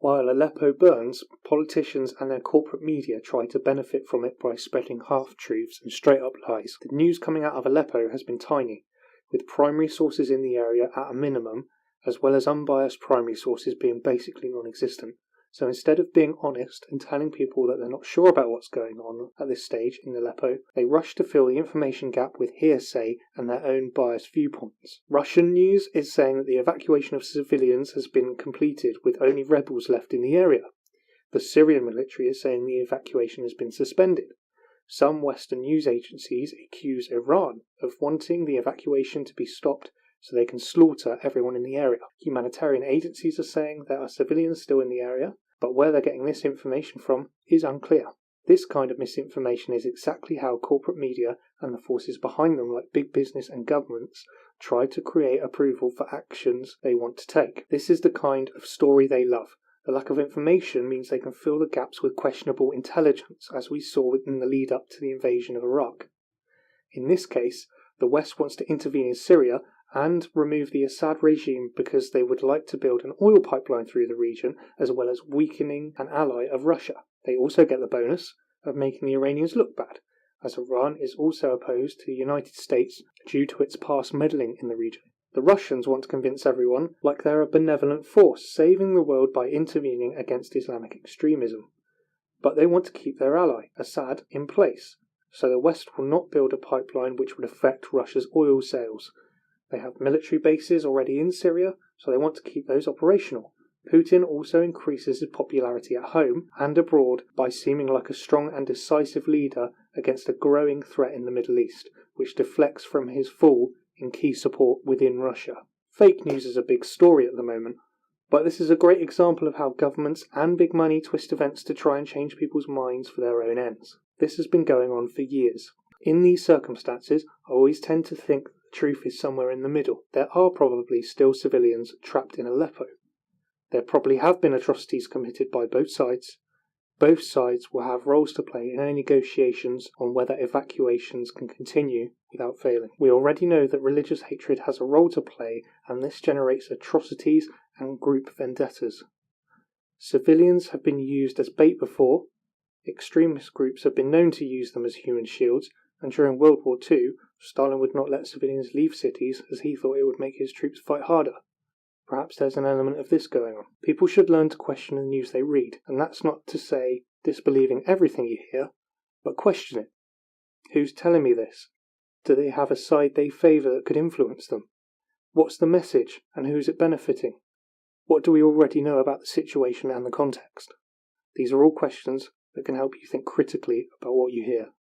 While Aleppo burns, politicians and their corporate media try to benefit from it by spreading half-truths and straight-up lies. The news coming out of Aleppo has been tiny, with primary sources in the area at a minimum, as well as unbiased primary sources being basically non-existent. So instead of being honest and telling people that they're not sure about what's going on at this stage in Aleppo, they rush to fill the information gap with hearsay and their own biased viewpoints. Russian news is saying that the evacuation of civilians has been completed with only rebels left in the area. The Syrian military is saying the evacuation has been suspended. Some Western news agencies accuse Iran of wanting the evacuation to be stopped so they can slaughter everyone in the area. Humanitarian agencies are saying there are civilians still in the area, but where they're getting this information from is unclear. This kind of misinformation is exactly how corporate media and the forces behind them, like big business and governments, try to create approval for actions they want to take. This is the kind of story they love. The lack of information means they can fill the gaps with questionable intelligence, as we saw in the lead up to the invasion of Iraq. In this case, the West wants to intervene in Syria and remove the Assad regime because they would like to build an oil pipeline through the region, as well as weakening an ally of Russia. They also get the bonus of making the Iranians look bad, as Iran is also opposed to the United States due to its past meddling in the region. The Russians want to convince everyone like they're a benevolent force, saving the world by intervening against Islamic extremism. But they want to keep their ally, Assad, in place, so the West will not build a pipeline which would affect Russia's oil sales. They have military bases already in Syria, so they want to keep those operational. Putin also increases his popularity at home and abroad by seeming like a strong and decisive leader against a growing threat in the Middle East, which deflects from his fall in key support within Russia. Fake news is a big story at the moment, but this is a great example of how governments and big money twist events to try and change people's minds for their own ends. This has been going on for years. In these circumstances, I always tend to think the truth is somewhere in the middle. There are probably still civilians trapped in Aleppo. There probably have been atrocities committed by both sides. Both sides will have roles to play in any negotiations on whether evacuations can continue without failing. We already know that religious hatred has a role to play, and this generates atrocities and group vendettas. Civilians have been used as bait before. Extremist groups have been known to use them as human shields, and during World War II, Stalin would not let civilians leave cities as he thought it would make his troops fight harder. Perhaps there's an element of this going on. People should learn to question the news they read, and that's not to say disbelieving everything you hear, but question it. Who's telling me this? Do they have a side they favour that could influence them? What's the message, and who's it benefiting? What do we already know about the situation and the context? These are all questions that can help you think critically about what you hear.